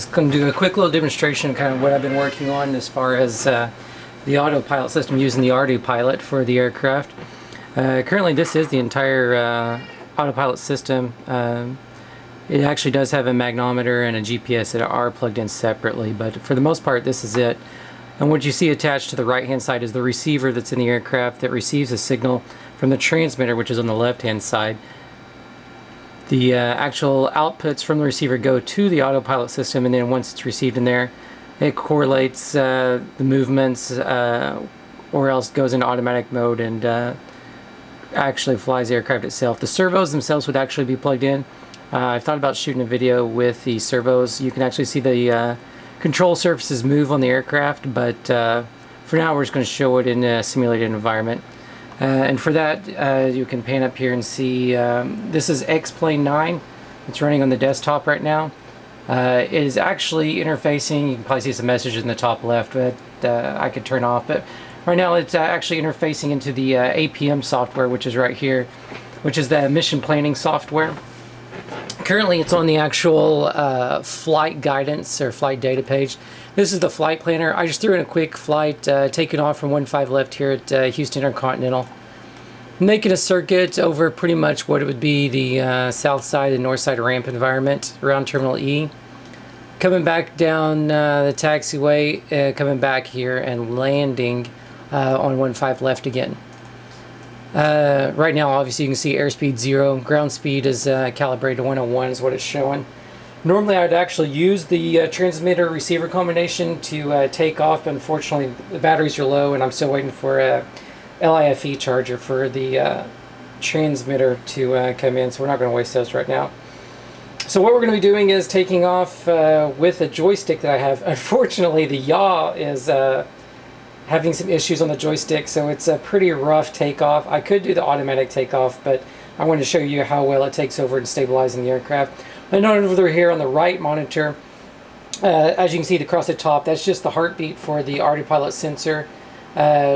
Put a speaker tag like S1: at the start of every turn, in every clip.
S1: Just going to do a quick little demonstration of kind of what I've been working on as far as the autopilot system using the Ardupilot for the aircraft. Currently this is the entire autopilot system. It actually does have a magnometer and a GPS that are plugged in separately, but for the most part this is it. And what you see attached to the right hand side is the receiver that's in the aircraft that receives a signal from the transmitter, which is on the left hand side. The actual outputs from the receiver go to the autopilot system, and then once it's received in there, it correlates the movements or else goes into automatic mode and actually flies the aircraft itself. The servos themselves would actually be plugged in. I've thought about shooting a video with the servos. You can actually see the control surfaces move on the aircraft, but for now we're just going to show it in a simulated environment. And for that, you can pan up here and see this is X-Plane 9. It's running on the desktop right now. It is actually interfacing. You can probably see some messages in the top left that I could turn off. But right now it's actually interfacing into the APM software, which is right here, which is the mission planning software. Currently it's on the actual flight guidance or flight data page. This is the flight planner. I just threw in a quick flight taking off from 15 left here at Houston Intercontinental. Making a circuit over pretty much what it would be the south side and north side ramp environment around Terminal E. Coming back down the taxiway, coming back here and landing on 15 left again. Right now obviously you can see airspeed 0, ground speed is calibrated to 101 is what it's showing. Normally I'd actually use the transmitter receiver combination to take off, but unfortunately the batteries are low and I'm still waiting for a LIFE charger for the transmitter to come in, so we're not going to waste those right now. So what we're going to be doing is taking off with a joystick that I have. Unfortunately the yaw is having some issues on the joystick, so it's a pretty rough takeoff. I could do the automatic takeoff, but I wanted to show you how well it takes over in stabilizing the aircraft. And over here on the right monitor, as you can see across the top, that's just the heartbeat for the Ardupilot sensor,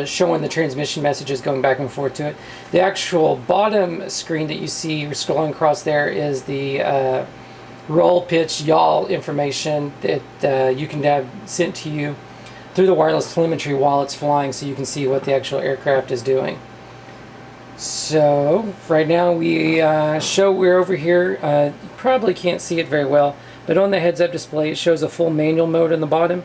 S1: showing the transmission messages going back and forth to it. The actual bottom screen that you see scrolling across there is the roll, pitch, yaw information that you can have sent to you through the wireless telemetry while it's flying, so you can see what the actual aircraft is doing. So right now we're over here. You probably can't see it very well, but on the heads-up display it shows a full manual mode on the bottom.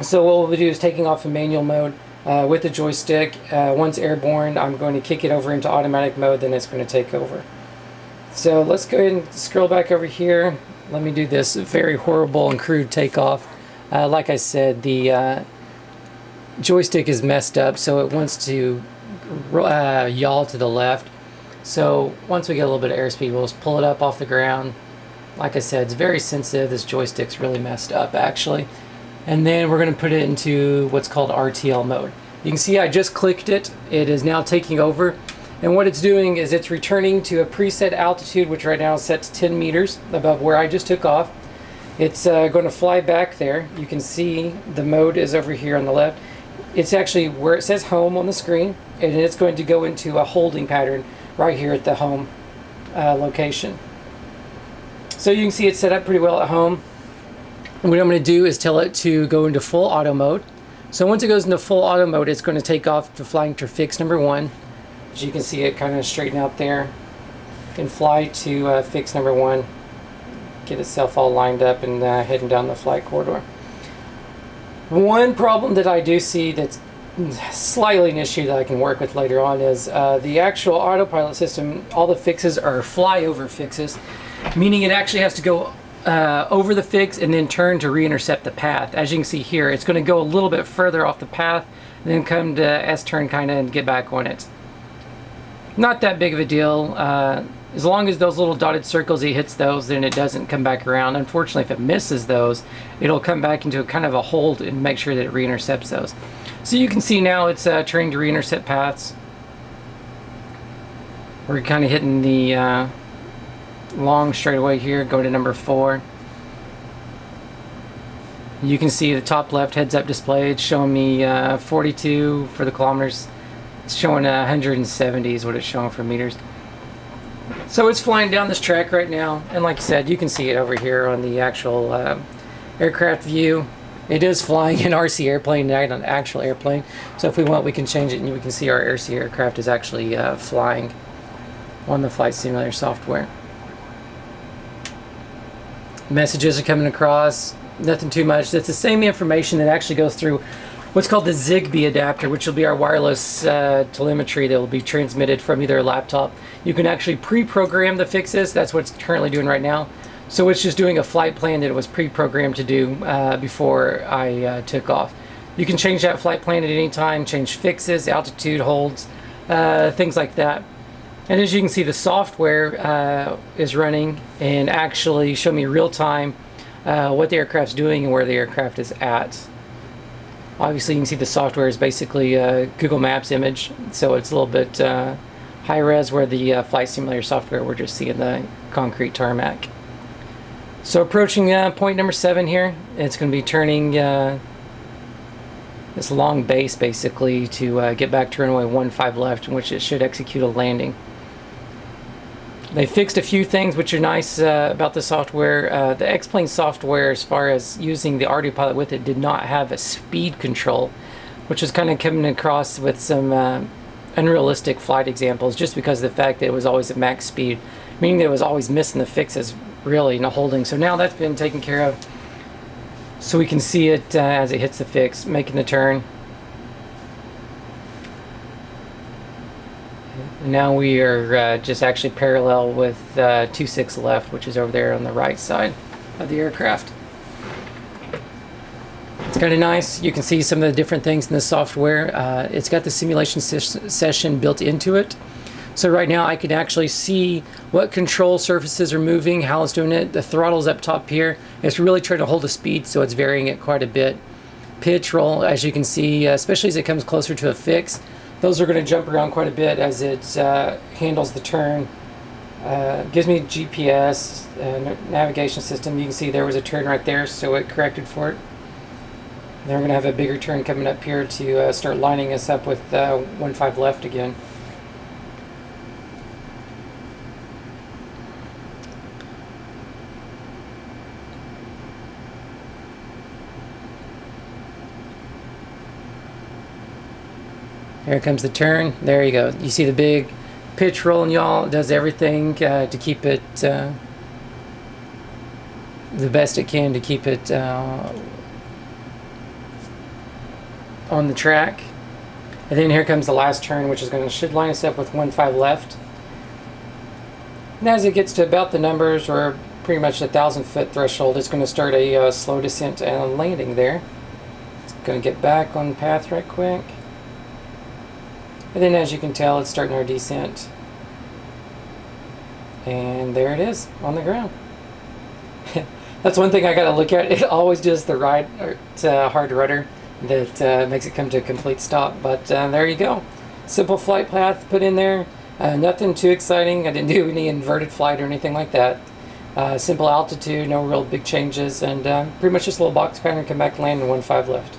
S1: So what we'll do is taking off in manual mode with the joystick. Once airborne, I'm going to kick it over into automatic mode, then it's going to take over. So let's go ahead and scroll back over here. Let me do this very horrible and crude takeoff. Like I said, the joystick is messed up, so it wants to yaw to the left. So once we get a little bit of airspeed, we'll just pull it up off the ground. Like I said, it's very sensitive. This joystick's really messed up actually. And then we're going to put it into what's called RTL mode. You can see I just clicked it. It is now taking over. And what it's doing is it's returning to a preset altitude, which right now is set to 10 meters above where I just took off. It's going to fly back there. You can see the mode is over here on the left. It's actually where it says home on the screen, and it's going to go into a holding pattern right here at the home location. So you can see it's set up pretty well at home. And what I'm going to do is tell it to go into full auto mode. So once it goes into full auto mode, it's going to take off to flying to fix number 1. As you can see it kind of straighten out there. And fly to fix number 1. Get itself all lined up and heading down the flight corridor. One problem that I do see that's slightly an issue that I can work with later on is the actual autopilot system, all the fixes are flyover fixes, meaning it actually has to go over the fix and then turn to re-intercept the path. As you can see here, it's going to go a little bit further off the path and then come to S-turn kind of and get back on it. Not that big of a deal. As long as those little dotted circles, he hits those, then it doesn't come back around. Unfortunately, if it misses those, it'll come back into a kind of a hold and make sure that it re-intercepts those. So you can see now it's turning to re-intercept paths. We're kind of hitting the long straightaway here, go to number 4. You can see the top left heads-up display. It's showing me 42 for the kilometers. It's showing 170 is what it's showing for meters. So it's flying down this track right now, and like I said, you can see it over here on the actual aircraft view. It is flying an RC airplane, not an actual airplane. So if we want, we can change it, and we can see our RC aircraft is actually flying on the flight simulator software. Messages are coming across, nothing too much. That's the same information that actually goes through what's called the Zigbee adapter, which will be our wireless telemetry that will be transmitted from either a laptop. You can actually pre-program the fixes. That's what it's currently doing right now. So it's just doing a flight plan that it was pre-programmed to do before I took off. You can change that flight plan at any time, change fixes, altitude holds, things like that. And as you can see, the software is running and actually show me real time what the aircraft's doing and where the aircraft is at. Obviously, you can see the software is basically a Google Maps image, so it's a little bit high res, where the flight simulator software, we're just seeing the concrete tarmac. So approaching point number 7 here, it's going to be turning this long base basically to get back to runway 15 left, in which it should execute a landing. They fixed a few things which are nice about the software. The X-Plane software, as far as using the Ardupilot with it, did not have a speed control, which was kind of coming across with some unrealistic flight examples, just because of the fact that it was always at max speed, meaning that it was always missing the fixes, really, in the holding. So now that's been taken care of, so we can see it as it hits the fix, making the turn. Now we are just actually parallel with 26 left, which is over there on the right side of the aircraft. It's kind of nice. You can see some of the different things in the software. It's got the simulation session built into it. So right now I can actually see what control surfaces are moving, how it's doing it. The throttle's up top here. It's really trying to hold the speed, so it's varying it quite a bit. Pitch, roll, as you can see, especially as it comes closer to a fix, those are going to jump around quite a bit as it handles the turn. Gives me GPS, navigation system. You can see there was a turn right there, so it corrected for it. Then we're going to have a bigger turn coming up here to start lining us up with 15 left again. Here comes the turn. There you go. You see the big pitch rolling, y'all. It does everything to keep it the best it can to keep it on the track. And then here comes the last turn, which is going to should line us up with 15 left. And as it gets to about the numbers, or pretty much the 1,000-foot threshold, it's going to start a slow descent and landing there. It's going to get back on path right quick. And then, as you can tell, it's starting our descent. And there it is, on the ground. That's one thing I got to look at. It always does the right hard rudder that makes it come to a complete stop. But there you go. Simple flight path put in there. Nothing too exciting. I didn't do any inverted flight or anything like that. Simple altitude, no real big changes, and pretty much just a little box pattern, come back and land in 15 left.